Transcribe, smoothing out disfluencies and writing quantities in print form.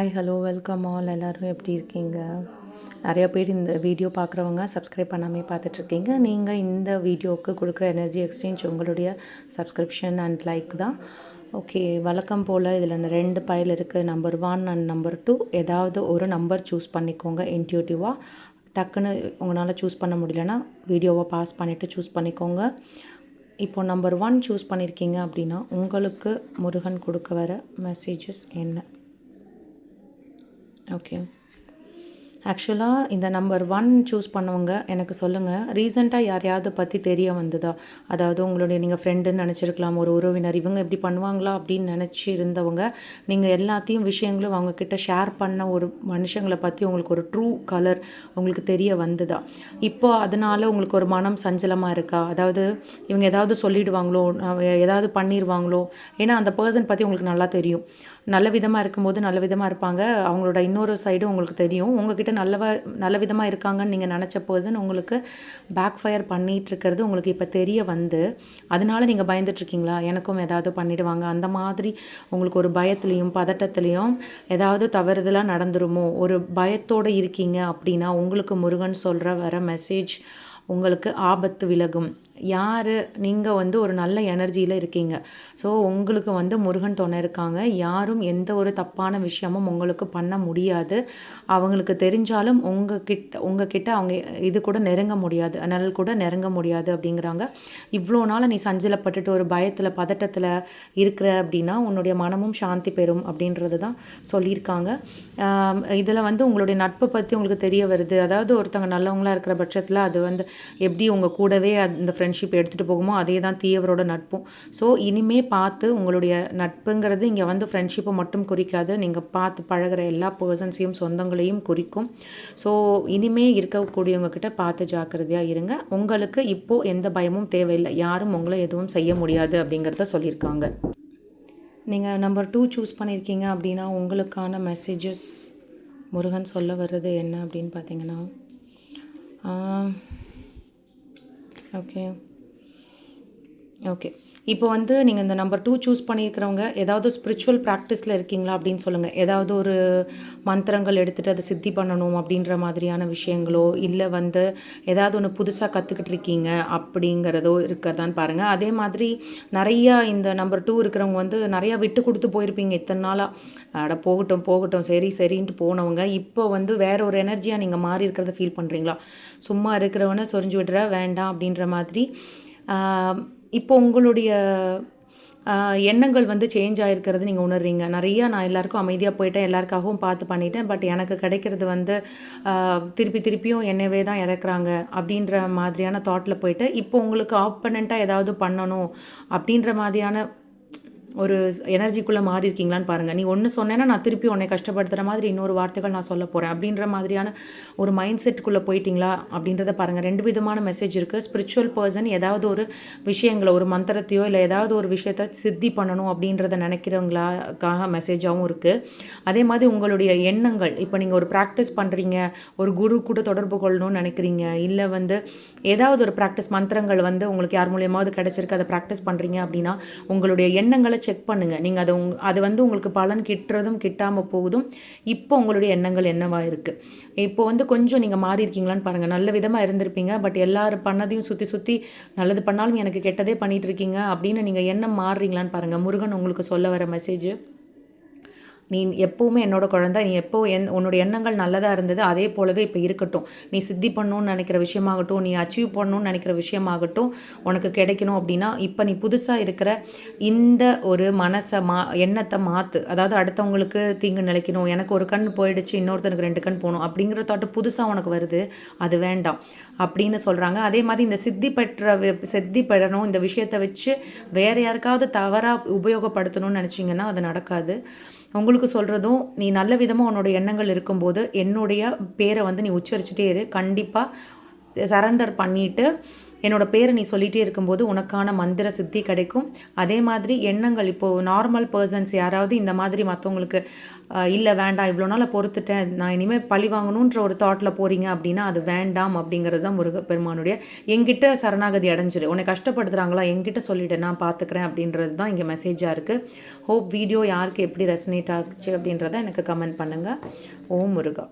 Hi hello welcome all. எல்லோரும் எப்படி இருக்கீங்க? நிறைய பேர் இந்த வீடியோ பார்க்குறவங்க சப்ஸ்கிரைப் பண்ணாமே பார்த்துட்ருக்கீங்க. நீங்கள் இந்த வீடியோவுக்கு கொடுக்குற எனர்ஜி எக்ஸ்சேஞ்ச் உங்களுடைய சப்ஸ்கிரிப்ஷன் அண்ட் லைக் தான். ஓகே, வழக்கம் போல் இதில் 2 பைல் இருக்குது. Number 1 and number 2. ஏதாவது ஒரு நம்பர் சூஸ் பண்ணிக்கோங்க இன்ட்யூட்டிவாக. டக்குன்னு உங்களால் சூஸ் பண்ண முடியலன்னா வீடியோவை பாஸ் பண்ணிவிட்டு சூஸ் பண்ணிக்கோங்க. இப்போ நம்பர் 1 சூஸ் பண்ணியிருக்கீங்க அப்படின்னா உங்களுக்கு முருகன் கொடுக்க வர மெசேஜஸ் என்ன? ஓகே, ஆக்சுவலாக இந்த நம்பர் 1 சூஸ் பண்ணவங்க எனக்கு சொல்லுங்கள், ரீசெண்டாக யாரையாவது பற்றி தெரிய வந்ததா? அதாவது உங்களுடைய நீங்கள் ஃப்ரெண்டுன்னு நினச்சிருக்கலாம், ஒரு உறவினர், இவங்க இப்படி பண்ணுவாங்களா அப்படின்னு நினச்சி இருந்தவங்க, நீங்கள் எல்லாத்தையும் விஷயங்களும் அவங்கக்கிட்ட ஷேர் பண்ண ஒரு மனுஷங்களை பற்றி உங்களுக்கு ஒரு ட்ரூ கலர் உங்களுக்கு தெரிய வந்ததா? இப்போ அதனால் உங்களுக்கு ஒரு மனம் சஞ்சலமாக இருக்கா? அதாவது இவங்க ஏதாவது சொல்லிடுவாங்களோ, ஏதாவது பண்ணிடுவாங்களோ? ஏன்னா அந்த பர்சன் பற்றி உங்களுக்கு நல்லா தெரியும். நல்ல விதமாக இருக்கும்போது நல்ல விதமாக இருப்பாங்க, அவங்களோட இன்னொரு சைடு உங்களுக்கு தெரியும். உங்ககிட்ட நல்ல விதமாக இருக்காங்கன்னு நீங்கள் நினச்ச பர்சன் உங்களுக்கு பேக் ஃபயர் பண்ணிகிட்ருக்கிறது உங்களுக்கு இப்போ தெரிய வந்து, அதனால நீங்கள் பயந்துட்டுருக்கீங்களா? எனக்கும் ஏதாவது பண்ணிவிடுவாங்க அந்த மாதிரி உங்களுக்கு ஒரு பயத்துலேயும் பதட்டத்துலேயும் ஏதாவது தவறுதலாக நடந்துருமோ ஒரு பயத்தோடு இருக்கீங்க அப்படின்னா உங்களுக்கு முருகன் சொல்கிற வர மெசேஜ், உங்களுக்கு ஆபத்து விலகும். யார் நீங்கள் ஒரு நல்ல எனர்ஜியில் இருக்கீங்க. ஸோ உங்களுக்கு முருகன் துணை இருக்காங்க. யாரும் எந்த ஒரு தப்பான விஷயமும் உங்களுக்கு பண்ண முடியாது. அவங்களுக்கு தெரிஞ்சாலும் உங்ககிட்ட அவங்க இது கூட நெருங்க முடியாது, நிழல் கூட நெருங்க முடியாது அப்படிங்கிறாங்க. இவ்வளோ நாள் நீ சஞ்சலப்பட்டுட்டு ஒரு பயத்தில் பதட்டத்தில் இருக்கிற அப்படின்னா உன்னுடைய மனமும் சாந்தி பெறும் அப்படின்றது தான் சொல்லியிருக்காங்க. இதில் உங்களுடைய நட்பை பற்றி உங்களுக்கு தெரிய வருது. அதாவது ஒருத்தவங்க நல்லவங்களாக இருக்கிற பட்சத்தில் அது எப்படி உங்கள் கூடவே அந்த ஃப்ரெண்ட்ஷிப் எடுத்துகிட்டு போகுமோ அதே தான் தீயவரோட நட்பும். ஸோ இனிமே பார்த்து உங்களுடைய நட்புங்கிறது இங்கே ஃப்ரெண்ட்ஷிப்பை மட்டும் குறிக்காது, நீங்கள் பார்த்து பழகிற எல்லா பர்சன்ஸையும் சொந்தங்களையும் குறிக்கும். ஸோ இனிமே இருக்கக்கூடியவங்கக்கிட்ட பார்த்து ஜாக்கிரதையாக இருங்க. உங்களுக்கு இப்போது எந்த பயமும் தேவையில்லை, யாரும் உங்களை எதுவும் செய்ய முடியாது அப்படிங்கிறத சொல்லியிருக்காங்க. நீங்கள் நம்பர் 2 சூஸ் பண்ணியிருக்கீங்க அப்படின்னா உங்களுக்கான மெசேஜஸ் முருகன் சொல்ல வர்றது என்ன அப்படின்னு பார்த்தீங்கன்னா, ஓகே இப்போ நீங்கள் இந்த நம்பர் 2 சூஸ் பண்ணியிருக்கிறவங்க ஏதாவது ஸ்பிரிச்சுவல் ப்ராக்டிஸில் இருக்கீங்களா அப்படின்னு சொல்லுங்கள். ஏதாவது ஒரு மந்திரங்கள் எடுத்துகிட்டு அதை சித்தி பண்ணணும் அப்படின்ற மாதிரியான விஷயங்களோ, இல்லை ஏதாவது ஒன்று புதுசாக கற்றுக்கிட்டு இருக்கீங்க அப்படிங்கிறதோ இருக்கிறதான்னு பாருங்கள். அதே மாதிரி நிறையா இந்த நம்பர் 2 இருக்கிறவங்க நிறையா விட்டு கொடுத்து போயிருப்பீங்க இத்தனை நாளாக. அட போகட்டும் சரி சரின்ட்டு போனவங்க இப்போ வேற ஒரு எனர்ஜியாக நீங்கள் மாறி இருக்கிறத ஃபீல் பண்ணுறீங்களா? சும்மா இருக்கிறவனை சொரிஞ்சு விடுற வேண்டாம் அப்படின்ற மாதிரி இப்போ உங்களுடைய எண்ணங்கள் சேஞ்ச் ஆகிருக்கிறது நீங்கள் உணர்றீங்க. நிறையா நான் எல்லாருக்கும் அமைதியாக போயிட்டேன், எல்லாருக்காகவும் பார்த்து பண்ணிட்டேன், பட் எனக்கு கிடைக்கிறது திருப்பியும் என்னவே தான் இறக்குறாங்க அப்படின்ற மாதிரியான தாட்டில் போயிட்டு இப்போ உங்களுக்கு ஆப்பனண்ட்டாக ஏதாவது பண்ணணும் அப்படின்ற மாதிரியான ஒரு எனர்ஜிக்குள்ளே மாறி இருக்கீங்களான்னு பாருங்கள். நீ ஒன்று சொன்னேன்னா நான் திருப்பி உன்னை கஷ்டப்படுத்துகிற மாதிரி இன்னொரு வார்த்தைகள் நான் சொல்ல போகிறேன் அப்படின்ற மாதிரியான ஒரு மைண்ட் செட்டுக்குள்ளே போயிட்டீங்களா அப்படின்றத பாருங்கள். 2 விதமான மெசேஜ் இருக்குது. ஸ்பிரிச்சுவல் பர்சன் ஏதாவது ஒரு விஷயங்களை, ஒரு மந்திரத்தையோ இல்லை ஏதாவது ஒரு விஷயத்தை சித்தி பண்ணணும் அப்படின்றத நினைக்கிறவங்களாக்கான மெசேஜாகவும் இருக்குது. அதே மாதிரி உங்களுடைய எண்ணங்கள், இப்போ நீங்கள் ஒரு ப்ராக்டிஸ் பண்ணுறீங்க, ஒரு குரு கூட தொடர்பு கொள்ளணும்னு நினைக்கிறீங்க, இல்லை ஏதாவது ஒரு ப்ராக்டிஸ் மந்திரங்கள் உங்களுக்கு யார் மூலியமாவது கிடச்சிருக்கு, அதை ப்ராக்டிஸ் பண்ணுறீங்க அப்படின்னா உங்களுடைய எண்ணங்களை செக் பண்ணுங்கள். நீங்கள் அது உங்களுக்கு பலன் கிட்டுறதும் கிட்டாமல் போகுதும். இப்போ உங்களுடைய எண்ணங்கள் என்னவாக இருக்குது? இப்போ கொஞ்சம் நீங்கள் மாறி இருக்கீங்களான்னு பாருங்கள். நல்ல விதமாக இருந்திருப்பீங்க, பட் எல்லாரும் பண்ணதையும் சுற்றி நல்லது பண்ணாலும் எனக்கு கெட்டதே பண்ணிகிட்டு இருக்கீங்க அப்படின்னு நீங்கள் எண்ணம் மாறுறீங்களான்னு பாருங்கள். முருகன் உங்களுக்கு சொல்ல வர மெசேஜ், நீ எப்போவுமே என்னோட குழந்தை, நீ உன்னோட எண்ணங்கள் நல்லதாக இருந்தது அதே போலவே இப்போ இருக்கட்டும். நீ சித்தி பண்ணணும்னு நினைக்கிற விஷயமாகட்டும், நீ அச்சீவ் பண்ணணும்னு நினைக்கிற விஷயமாகட்டும் உனக்கு கிடைக்கணும் அப்படின்னா இப்போ நீ புதுசாக இருக்கிற இந்த ஒரு எண்ணத்தை மாற்று. அதாவது அடுத்தவங்களுக்கு தீங்கு நினைக்கணும், எனக்கு ஒரு கண் போயிடுச்சு இன்னொருத்தனுக்கு 2 கண் போகணும் அப்படிங்கிற தாட்டு புதுசாக உனக்கு வருது, அது வேண்டாம் அப்படின்னு சொல்கிறாங்க. அதே மாதிரி இந்த சித்தி பெறணும் இந்த விஷயத்தை வச்சு வேறு யாருக்காவது தவறாக உபயோகப்படுத்தணும்னு நினச்சிங்கன்னா அது நடக்காது. உங்களுக்கு சொல்கிறதும், நீ நல்ல விதமாக உன்னோட எண்ணங்கள் இருக்கும்போது என்னுடைய பேரை நீ உச்சரிச்சுட்டே இரு. கண்டிப்பாக சரண்டர் பண்ணிவிட்டு என்னோட பேரை நீ சொல்லிகிட்டே இருக்கும்போது உனக்கான மந்திர சித்தி கிடைக்கும். அதே மாதிரி எண்ணங்கள் இப்போது நார்மல் பர்சன்ஸ் யாராவது இந்த மாதிரி மற்றவங்களுக்கு இல்லை வேண்டாம் இவ்வளோ நாள் பொறுத்துட்டேன் நான் இனிமேல் பழி வாங்கணுன்ற ஒரு தாட்டில் போகிறீங்க அப்படின்னா அது வேண்டாம் அப்படிங்கிறது தான் முருகப்பெருமானுடைய என்கிட்ட சரணாகதி அடைஞ்சிரு. உன்னை கஷ்டப்படுத்துகிறாங்களா என்கிட்ட சொல்லிவிட்டு நான் பார்த்துக்கிறேன் அப்படின்றது தான் இங்கே மெசேஜாக இருக்குது. ஹோப் வீடியோ யாருக்கு எப்படி ரெசனேட் ஆச்சு அப்படின்றத எனக்கு கமெண்ட் பண்ணுங்கள். ஓம் முருகா.